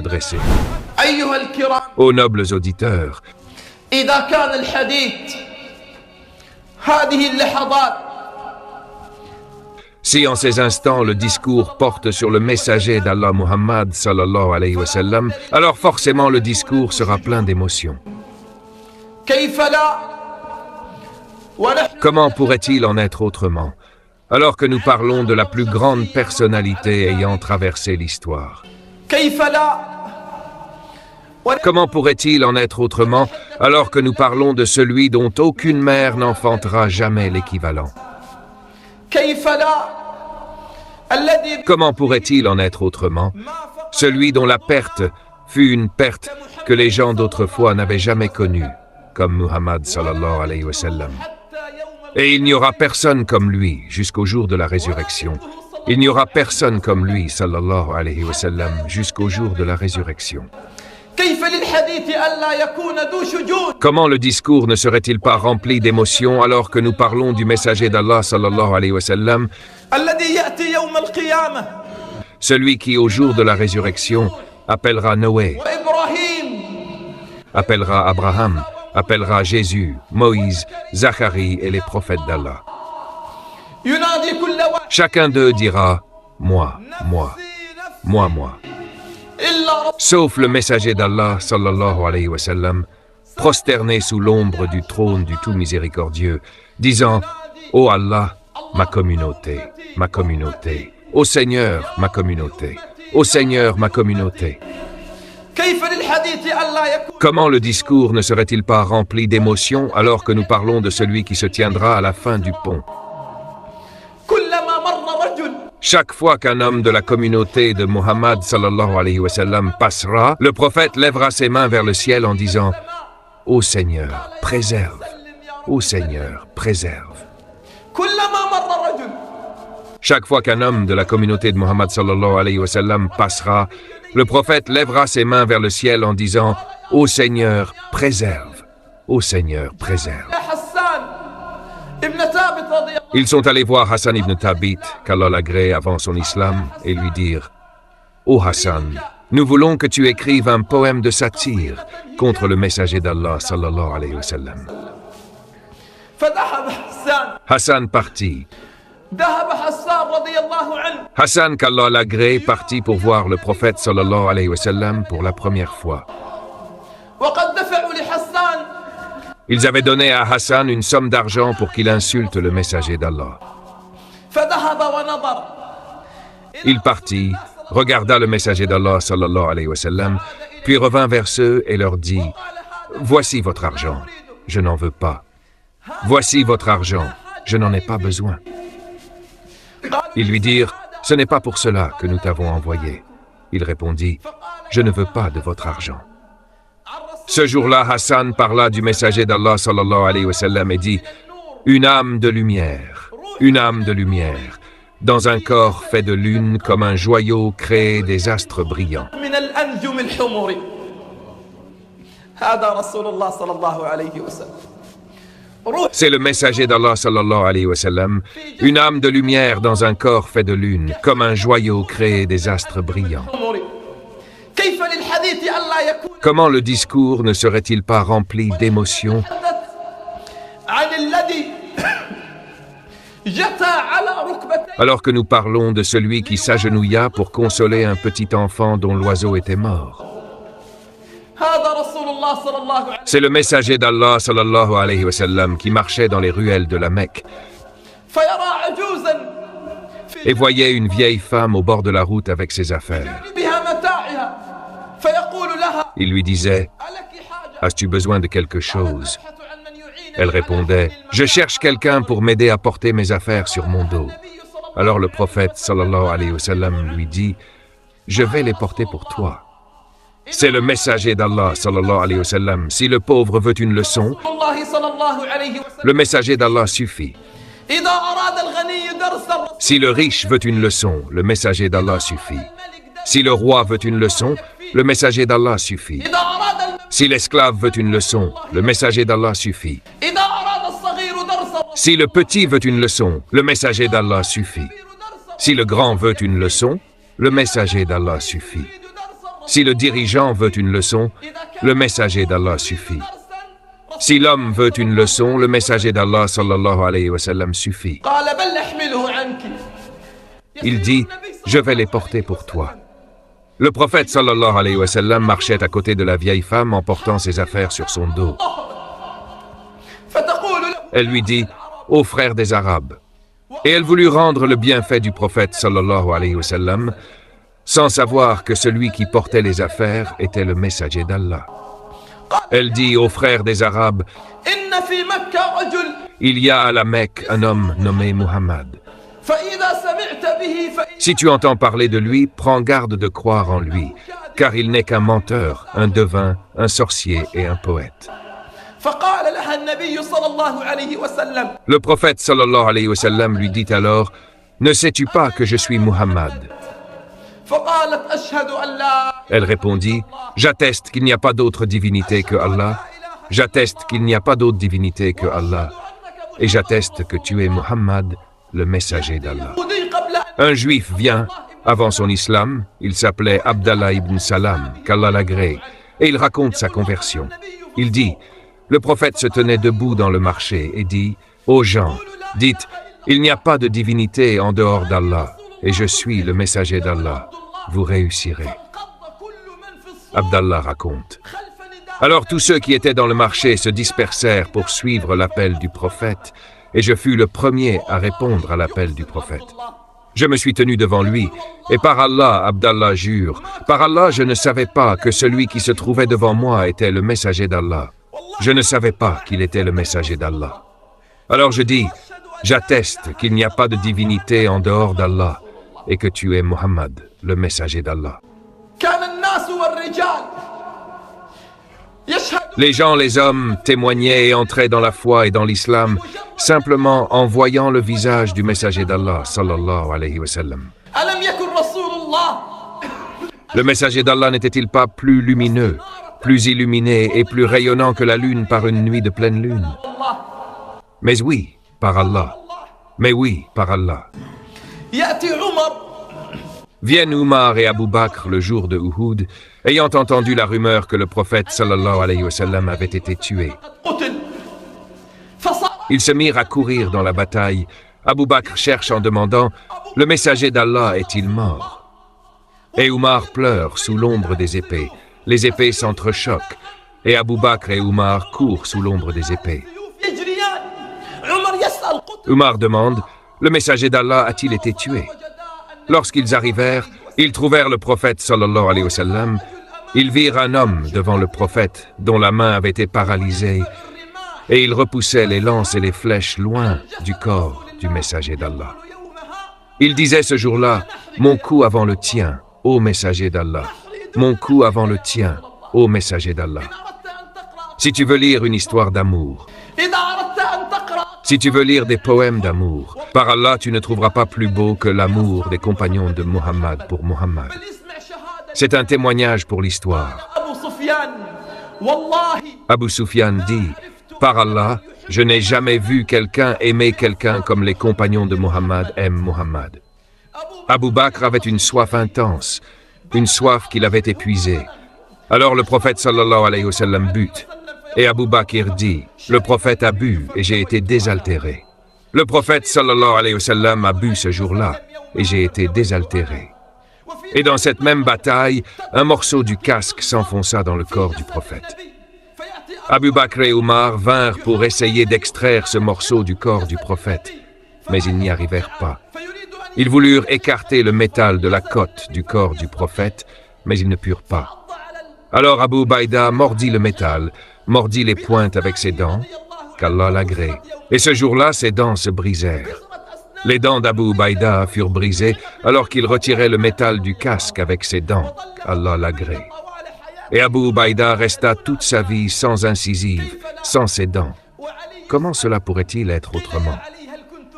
dressé. أيها الكرام Ô nobles auditeurs, إذا كان الحديث هذه اللحظات si en ces instants le discours porte sur le messager d'Allah Muhammad sallallahu alayhi wa sallam, alors forcément le discours sera plein d'émotions. كيف لا ونحن Comment pourrait-il en être autrement, alors que nous parlons de la plus grande personnalité ayant traversé l'histoire? كيف لا Comment pourrait-il en être autrement, alors que nous parlons de celui dont aucune mère n'enfantera jamais l'équivalent? كيف لا الذي Comment pourrait-il en être autrement, celui dont la perte fut une perte que les gens d'autrefois n'avaient jamais connue, comme Muhammad sallallahu alayhi wa sallam. Et il n'y aura personne comme lui jusqu'au jour de la résurrection. Il n'y aura personne comme lui, sallallahu alayhi wa sallam, jusqu'au jour de la résurrection. كيف للحديث ألا يكون ذو شجون Comment le discours ne serait-il pas rempli d'émotions alors que nous parlons du messager d'Allah, sallallahu alayhi wa sallam, الذي يأتي يوم القيامة celui qui, au jour de la résurrection, appellera Noé, وإبراهيم appellera Abraham, appellera Jésus, Moïse, Zacharie et les prophètes d'Allah. ينادي كل واحد Chacun d'eux dira « Moi, moi, moi, moi ». إلا رب Sauf le messager d'Allah, sallallahu alayhi wa sallam, prosterné sous l'ombre du trône du tout miséricordieux, disant « Ô Allah, ma communauté, ma communauté. Ô Seigneur, ma communauté. Ô Seigneur, ma communauté. » كيف للحديث ألا يكون Comment le discours ne serait-il pas rempli d'émotions alors que nous parlons de celui qui se tiendra à la fin du pont? كلما مر رجل Chaque fois qu'un homme de la communauté de Muhammad sallallahu alayhi wa sallam passera, le prophète lèvera ses mains vers le ciel en disant « Ô Seigneur, préserve. Ô Seigneur, préserve. » كلما مر رجل Chaque fois qu'un homme de la communauté de Muhammad sallallahu alayhi wa sallam passera, le prophète lèvera ses mains vers le ciel en disant « Ô Seigneur, préserve. Ô Seigneur, préserve. » يا حسان ابن ثابت رضي الله Ils sont allés voir Hassan ibn Thabit, qu'Allah l'agrée avant son islam, et lui dirent « Ô Hassan, nous voulons que tu écrives un poème de satire contre le messager d'Allah sallallahu alayhi wa sallam. » فذهب حسان Hassan partit. ذهب حسان رضي الله عنه Hassan, qu'Allah l'agrée, partit pour voir le prophète sallallahu alayhi wa sallam pour la première fois. وقد دفعوا لحسان Ils avaient donné à Hassan une somme d'argent pour qu'il insulte le messager d'Allah. فذهب ونظر Il partit, regarda le messager d'Allah sallallahu alayhi wa sallam, puis revint vers eux et leur dit « Voici votre argent, je n'en veux pas. Voici votre argent, je n'en ai pas besoin. » Ils lui dirent « Ce n'est pas pour cela que nous t'avons envoyé. » Il répondit « Je ne veux pas de votre argent. » Ce jour-là, Hassan parla du messager d'Allah sallallahu alayhi wa sallam et dit « Une âme de lumière, une âme de lumière, dans un corps fait de lune comme un joyau créé des astres brillants. » من الأنجم الحمر هذا رسول الله صلى الله عليه وسلم روح C'est le messager d'Allah sallallahu alayhi wa sallam, une âme de lumière dans un corps fait de lune, comme un joyau créé des astres brillants. حمر كيف للحديث ألا يكون Comment le discours ne serait-il pas rempli d'émotions عن الذي جثى على ركبتيه alors que nous parlons de celui qui s'agenouilla pour consoler un petit enfant dont l'oiseau était mort? هذا رسول الله صلى الله عليه C'est le messager d'Allah sallallahu alayhi wa sallam qui marchait dans les ruelles de la Mecque فيرى عجوزا et voyait une vieille femme au bord de la route avec ses affaires. بها متاعها فيقول لها Il lui disait ألك حاجة « As-tu besoin de quelque chose ?» أبحث عن من يعينني Elle répondait « Je cherche quelqu'un pour m'aider à porter mes affaires sur mon dos. » Alors le prophète sallallahu alayhi wa sallam lui dit « Je vais les porter pour toi. » C'est le messager d'Allah sallallahu alayhi wa sallam. Si le pauvre veut une leçon, الله صلى الله عليه وسلم le messager d'Allah suffit. إذا أراد الغني درس الرسول Si le riche veut une leçon, le messager d'Allah suffit. Si le roi veut une leçon, le messager d'Allah suffit. إذا أراد Si l'esclave veut une leçon, le messager d'Allah suffit. إذا أراد الصغير درس الرسول Si le petit veut une leçon, le messager d'Allah suffit. Si le grand veut une leçon, le messager d'Allah suffit. Si le dirigeant veut une leçon, le messager d'Allah suffit. Si l'homme veut une leçon, le messager d'Allah sallallahu alayhi wa sallam suffit. Il dit, je vais les porter pour toi. Le prophète sallallahu alayhi wa sallam marchait à côté de la vieille femme en portant ses affaires sur son dos. Elle lui dit, ô frère des Arabes. Et elle voulut rendre le bienfait du prophète sallallahu alayhi wa sallam, sans savoir que celui qui portait les affaires était le messager d'Allah. Elle dit aux frères des Arabes, il y a à la Mecque un homme nommé Muhammad. Si tu entends parler de lui, prends garde de croire en lui, car il n'est qu'un menteur, un devin, un sorcier et un poète. Le prophète sallallahu alayhi wa sallam lui dit alors, ne sais-tu pas que je suis Muhammad? Elle répondit, j'atteste qu'il n'y a pas d'autre divinité que Allah, j'atteste qu'il n'y a pas d'autre divinité que Allah, et j'atteste que tu es Muhammad, le messager d'Allah. Un juif vient, avant son islam, il s'appelait Abdallah ibn Salam, qu'Allah l'agrée, et il raconte sa conversion. Il dit, le prophète se tenait debout dans le marché et dit, ô gens, dites, il n'y a pas de divinité en dehors d'Allah, et je suis le messager d'Allah, vous réussirez. Abdallah raconte. Alors tous ceux qui étaient dans le marché se dispersèrent pour suivre l'appel du prophète, et je fus le premier à répondre à l'appel du prophète. Je me suis tenu devant lui, et par Allah, Abdallah jure, par Allah, je ne savais pas que celui qui se trouvait devant moi était le messager d'Allah. Je ne savais pas qu'il était le messager d'Allah. Alors je dis, j'atteste qu'il n'y a pas de divinité en dehors d'Allah, et que tu es Muhammad, le messager d'Allah. Les gens, les hommes, témoignaient et entraient dans la foi et dans l'islam simplement en voyant le visage du messager d'Allah, sallallahu alayhi wa sallam. Le messager d'Allah n'était-il pas plus lumineux, plus illuminé et plus rayonnant que la lune par une nuit de pleine lune? Mais oui, par Allah. Mais oui, par Allah. Viennent Umar et Abu Bakr le jour de Uhud, ayant entendu la rumeur que le prophète sallallahu alayhi wa sallam avait été tué. Ils se mirent à courir dans la bataille. Abu Bakr cherche en demandant, le messager d'Allah est-il mort? Et Umar pleure sous l'ombre des épées. Les épées s'entrechoquent, et Abu Bakr et Umar courent sous l'ombre des épées. Umar demande, le messager d'Allah a-t-il été tué? Lorsqu'ils arrivèrent, ils trouvèrent le prophète sallallahu alayhi wa sallam. Ils virent un homme devant le prophète dont la main avait été paralysée et il repoussait les lances et les flèches loin du corps du messager d'Allah. Il disait ce jour-là, mon cou avant le tien, ô messager d'Allah. Mon cou avant le tien, ô messager d'Allah. Si tu veux lire une histoire d'amour, si tu veux lire des poèmes d'amour, par Allah, tu ne trouveras pas plus beau que l'amour des compagnons de Muhammad pour Muhammad. C'est un témoignage pour l'histoire. Abu Sufyan dit, par Allah, je n'ai jamais vu quelqu'un aimer quelqu'un comme les compagnons de Muhammad aiment Muhammad. Abu Bakr avait une soif intense, une soif qu'il avait épuisée. Alors le prophète sallallahu alayhi wa sallam but. Et Abu Bakr dit, le prophète a bu et j'ai été désaltéré. Le prophète sallallahu alayhi wa sallam a bu ce jour-là et j'ai été désaltéré. Et dans cette même bataille, un morceau du casque s'enfonça dans le corps du prophète. Abu Bakr et Umar vinrent pour essayer d'extraire ce morceau du corps du prophète, mais ils n'y arrivèrent pas. Ils voulurent écarter le métal de la côte du corps du prophète, mais ils ne purent pas. Alors Abu Ubaïda mordit le métal, mordit les pointes avec ses dents, qu'Allah l'agrée. Et ce jour-là, ses dents se brisèrent. Les dents d'Abu Ubaïda furent brisées alors qu'il retirait le métal du casque avec ses dents, qu'Allah l'agrée. Et Abu Ubaïda resta toute sa vie sans incisive, sans ses dents. Comment cela pourrait-il être autrement?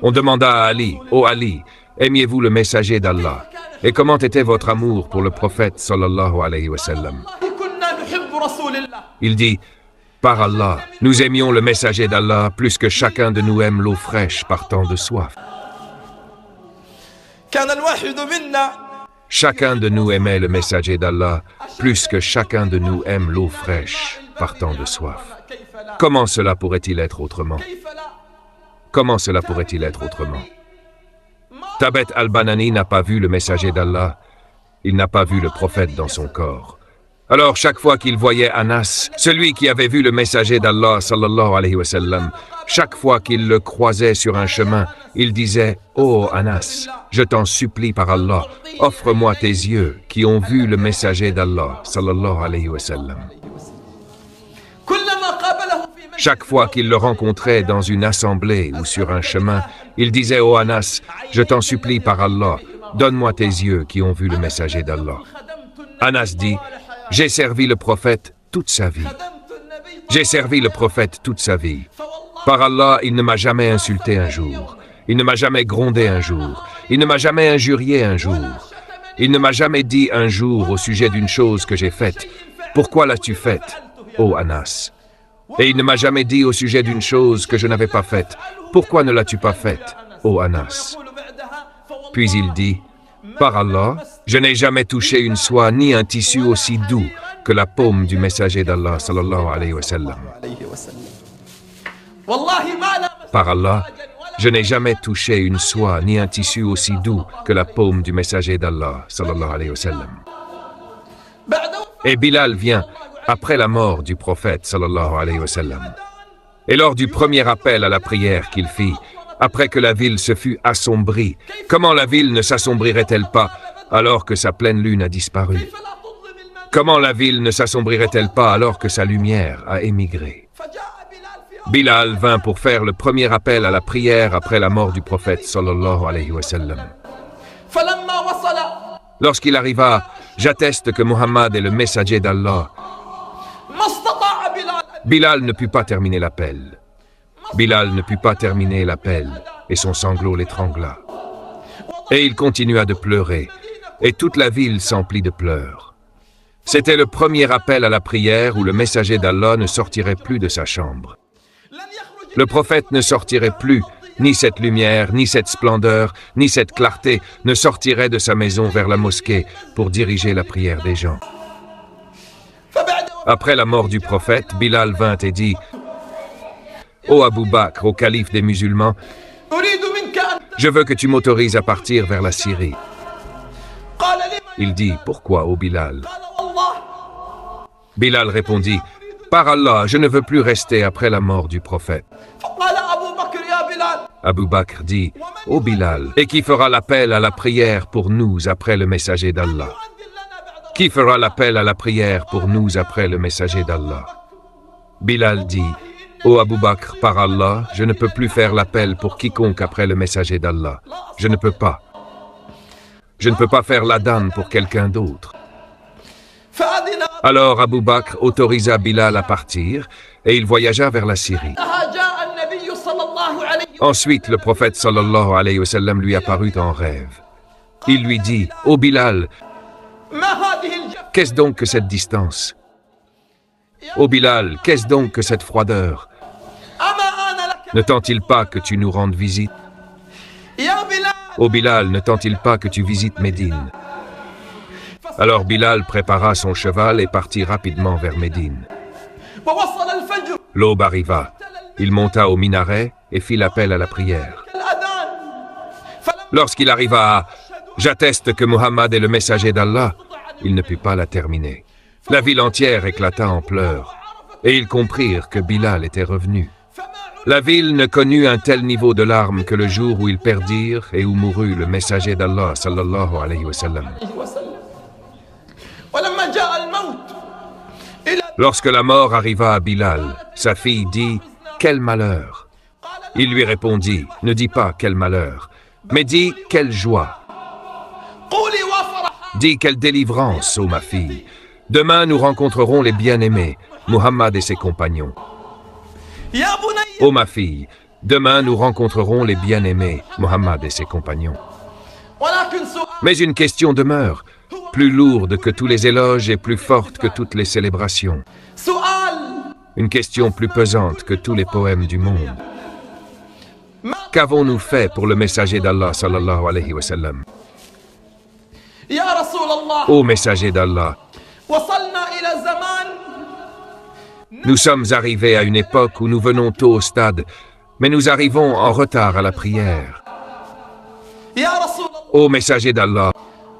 On demanda à Ali, ô Ali, aimiez-vous le messager d'Allah? Et comment était votre amour pour le prophète sallallahu alayhi wa sallam? Il dit, par Allah, nous aimions le messager d'Allah plus que chacun de nous aime l'eau fraîche partant de soif. Chacun de nous aimait le messager d'Allah plus que chacun de nous aime l'eau fraîche partant de soif. Comment cela pourrait-il être autrement? Comment cela pourrait-il être autrement? Thabit al-Banani n'a pas vu le messager d'Allah, il n'a pas vu le prophète dans son corps. Alors chaque fois qu'il voyait Anas, celui qui avait vu le messager d'Allah sallallahu alayhi wa sallam, chaque fois qu'il le croisait sur un chemin, il disait « Oh Anas, je t'en supplie par Allah, offre-moi tes yeux qui ont vu le messager d'Allah sallallahu alayhi wa sallam. » Chaque fois qu'il le rencontrait dans une assemblée ou sur un chemin, il disait « Oh Anas, je t'en supplie par Allah, donne-moi tes yeux qui ont vu le messager d'Allah. » Anas dit « J'ai servi le prophète toute sa vie. J'ai servi le prophète toute sa vie. Par Allah, il ne m'a jamais insulté un jour. Il ne m'a jamais grondé un jour. Il ne m'a jamais injurié un jour. Il ne m'a jamais dit un jour au sujet d'une chose que j'ai faite. Pourquoi l'as-tu faite, ô Anas? Et il ne m'a jamais dit au sujet d'une chose que je n'avais pas faite. Pourquoi ne l'as-tu pas faite, ô Anas? Puis il dit, par Allah, je n'ai jamais touché une soie ni un tissu aussi doux que la paume du messager d'Allah sallallahu alayhi wa sallam. Par Allah, je n'ai jamais touché une soie ni un tissu aussi doux que la paume du messager d'Allah sallallahu alayhi wa sallam. Et Bilal vient après la mort du prophète sallallahu alayhi wa sallam. Et lors du premier appel à la prière qu'il fit, après que la ville se fut assombrie, comment la ville ne s'assombrirait-elle pas alors que sa pleine lune a disparu? Comment la ville ne s'assombrirait-elle pas alors que sa lumière a émigré? Bilal vint pour faire le premier appel à la prière après la mort du prophète sallallahu alayhi wa sallam. Lorsqu'il arriva, j'atteste que Muhammad est le messager d'Allah. Bilal ne put pas terminer l'appel. Bilal ne put pas terminer l'appel, et son sanglot l'étrangla. Et il continua de pleurer, et toute la ville s'emplit de pleurs. C'était le premier appel à la prière où le messager d'Allah ne sortirait plus de sa chambre. Le prophète ne sortirait plus, ni cette lumière, ni cette splendeur, ni cette clarté ne sortirait de sa maison vers la mosquée pour diriger la prière des gens. Après la mort du prophète, Bilal vint et dit, « Ô Abu Bakr, au calife des musulmans, je veux que tu m'autorises à partir vers la Syrie. » Il dit, « Pourquoi, ô Bilal ?» Bilal répondit, « Par Allah, je ne veux plus rester après la mort du prophète. » Abu Bakr dit, « Ô Bilal, et qui fera l'appel à la prière pour nous après le messager d'Allah? Qui fera l'appel à la prière pour nous après le messager d'Allah? » Bilal dit, « Ô Abu Bakr, par Allah, je ne peux plus faire l'appel pour quiconque après le messager d'Allah. Je ne peux pas. Je ne peux pas faire l'adhan pour quelqu'un d'autre. » Alors Abu Bakr autorisa Bilal à partir et il voyagea vers la Syrie. Ensuite, le prophète sallallahu alayhi wa sallam lui apparut en rêve. Il lui dit, « Ô Bilal, qu'est-ce donc que cette distance? Ô Bilal, qu'est-ce donc que cette froideur? Ne tend-il pas que tu nous rendes visite? Ô Bilal, ne tend-il pas que tu visites Médine? » Alors Bilal prépara son cheval et partit rapidement vers Médine. L'aube arriva. Il monta au minaret et fit l'appel à la prière. Lorsqu'il arriva à « J'atteste que Muhammad est le messager d'Allah », il ne put pas la terminer. La ville entière éclata en pleurs, et ils comprirent que Bilal était revenu. La ville ne connut un tel niveau de larmes que le jour où ils perdirent et où mourut le messager d'Allah sallallahu alayhi wa sallam. Lorsque la mort arriva à Bilal, sa fille dit « Quel malheur !» Il lui répondit « Ne dis pas quel malheur, mais dis quelle joie. Dis quelle délivrance, ô ma fille. Demain nous rencontrerons les bien-aimés, Muhammad et ses compagnons. Ô ma fille, demain nous rencontrerons les bien-aimés, Muhammad et ses compagnons. Mais une question demeure, plus lourde que tous les éloges et plus forte que toutes les célébrations. Une question plus pesante que tous les poèmes du monde. Qu'avons-nous fait pour le messager d'Allah sallallahu alayhi wa sallam? يا رسول الله Ô messager d'Allah, وصلنا إلى زمان nous sommes arrivés à une époque où nous venons tôt au stade, mais nous arrivons en retard à la prière. يا رسول الله Ô messager d'Allah,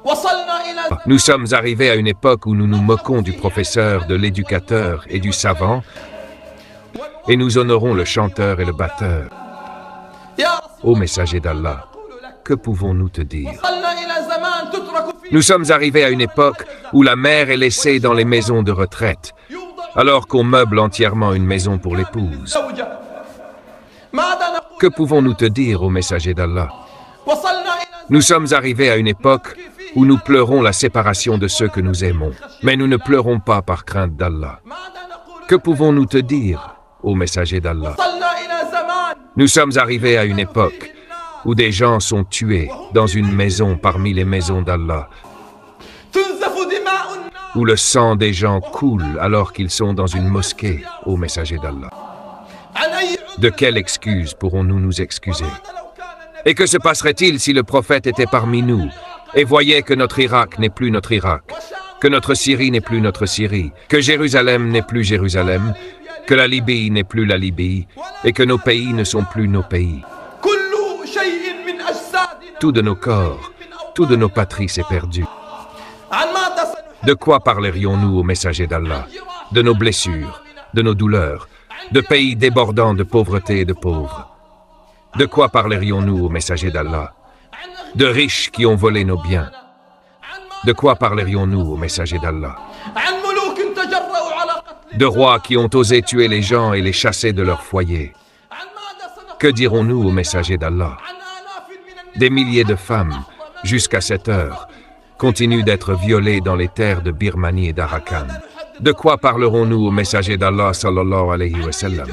وصلنا إلى زمان nous sommes arrivés à une époque où nous nous moquons du professeur, de l'éducateur et du savant, et nous honorons le chanteur et le batteur. يا رسول Ô messager d'Allah, نقول لك que pouvons-nous te dire? وصلنا إلى زمان تترك فيه Nous sommes arrivés à une époque où la mère est laissée dans les maisons de retraite, يوضع alors qu'on meuble entièrement une maison pour l'épouse. زوجة ماذا نقول Que pouvons-nous te dire, ô messager d'Allah? وصلنا إلى Nous sommes arrivés à une époque où nous pleurons la séparation de ceux que nous aimons, mais nous ne pleurons pas par crainte d'Allah. ماذا نقول Que pouvons-nous te dire, ô messager d'Allah? وصلنا إلى زمان Nous sommes arrivés à une époque où des gens sont tués dans une maison parmi les maisons d'Allah, تنزف دماء الناس où le sang des gens coule alors qu'ils sont dans une mosquée, ô messager d'Allah. عن أي De quelle excuse pourrons-nous nous excuser? ماذا لو كان النبي Et que se passerait-il si le prophète était parmi nous et voyait que notre Irak n'est plus notre Irak, que notre Syrie n'est plus notre Syrie, que Jérusalem n'est plus Jérusalem, que la Libye n'est plus la Libye, et que nos pays ne sont plus nos pays? كل شيء من أجسادنا Tout de nos corps, tout de nos patries s'est perdu. عن ماذا سنحدث De quoi parlerions-nous au messager d'Allah? De nos blessures, de nos douleurs, de pays débordants de pauvreté et de pauvres. De quoi parlerions-nous au messager d'Allah? De riches qui ont volé nos biens. De quoi parlerions-nous au messager d'Allah? عن ملوك تجرؤوا على قتل De rois qui ont osé tuer les gens et les chasser de leur foyer. عن ماذا سنقول Que dirons-nous au messager d'Allah? عن آلاف من النساء Des milliers de femmes, jusqu'à cette heure, continuent d'être violées dans les terres de Birmanie et d'Arakan. De quoi parlerons-nous au messager d'Allah sallallahu alayhi wa sallam?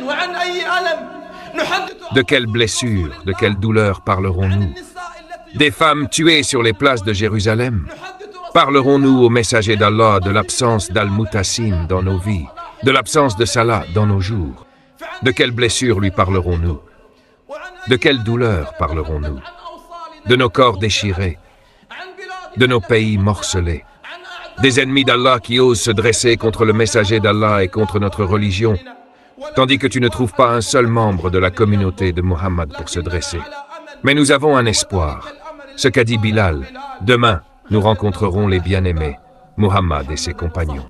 وعن أي ألم نحدث De quelles blessures, de quelles douleurs parlerons-nous? النساء التي Des femmes tuées sur les places de Jérusalem? نحدث Parlerons-nous au messager d'Allah de l'absence d'Al-Mutassim dans nos vies, de l'absence de Salah dans nos jours? De quelles blessures lui parlerons-nous? وعن De quelles douleurs parlerons-nous? عن أوصالنا De nos corps déchirés, عن بلاد de nos pays morcelés, عن أعداء des ennemis d'Allah qui osent se dresser contre le messager d'Allah et contre notre religion, tandis que tu ne trouves pas un seul membre de la communauté de Muhammad pour se dresser. Mais nous avons un espoir, ce qu'a dit Bilal, demain nous rencontrerons les bien-aimés, Muhammad et ses compagnons.